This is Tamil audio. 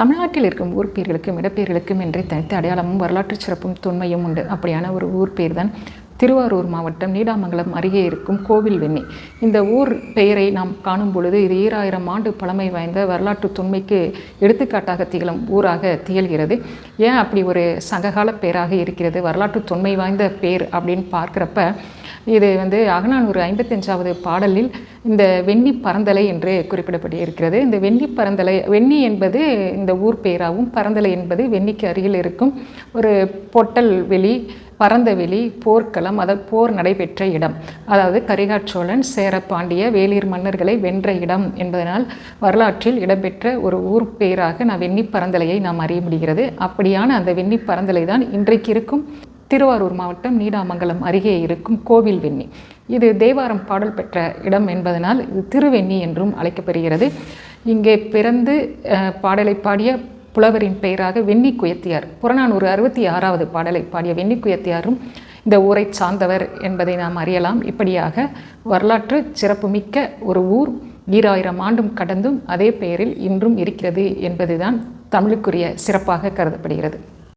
தமிழ்நாட்டில் இருக்கும் ஊர் பேர்களுக்கும் இடப்பெயர்களுக்கும் என்றே தனித்த அடையாளமும் வரலாற்று சிறப்பும் தொன்மையும் உண்டு. அப்படியான ஒரு ஊர் பேர் தான் திருவாரூர் மாவட்டம் நீடாமங்கலம் அருகே இருக்கும் கோவில்வெண்ணி. இந்த ஊர் பெயரை நாம் காணும் பொழுது இது 2000 ஆண்டு பழமை வாய்ந்த வரலாற்று தொன்மைக்கு எடுத்துக்காட்டாக திகழும் ஊராக திகழ்கிறது. ஏன் அப்படி ஒரு சங்ககால பேராக இருக்கிறது, வரலாற்று தொன்மை வாய்ந்த பேர் அப்படின்னு பார்க்குறப்ப இது அகநானூறு 55வது பாடலில் இந்த வெண்ணி பரந்தலை என்று குறிப்பிடப்பட்டிருக்கிறது. இந்த வெண்ணி பரந்தலை, வெண்ணி என்பது இந்த ஊர் பெயராகவும், பரந்தலை என்பது வெண்ணிக்கு அருகில் இருக்கும் ஒரு பொட்டல் வெளி, பரந்த வெளி, போர்க்களம், அதாவது போர் நடைபெற்ற இடம். அதாவது கரிகாச்சோழன், சேர, பாண்டிய, வேளிர் மன்னர்களை வென்ற இடம் என்பதனால் வரலாற்றில் இடம்பெற்ற ஒரு ஊர் பெயராக வெண்ணி பரந்தலையை நாம் அறிய முடிகிறது. அப்படியான அந்த வெண்ணி பரந்தலை தான் இன்றைக்கு இருக்கும் திருவாரூர் மாவட்டம் நீடாமங்கலம் அருகே இருக்கும் கோவில்வெண்ணி. இது தேவாரம் பாடல் பெற்ற இடம் என்பதனால் இது திருவெண்ணி என்றும் அழைக்கப்படுகிறது. இங்கே பிறந்து பாடலை பாடிய புலவரின் பெயராக வெண்ணி குயத்தியார், புறநானூறு 66வது பாடலை பாடிய வெண்ணி குயத்தியாரும் இந்த ஊரை சார்ந்தவர் என்பதை நாம் அறியலாம். இப்படியாக வரலாற்று சிறப்புமிக்க ஒரு ஊர் 2000 ஆண்டும் கடந்தும் அதே பெயரில் இன்றும் இருக்கிறது என்பதுதான் தமிழுக்குரிய சிறப்பாக கருதப்படுகிறது.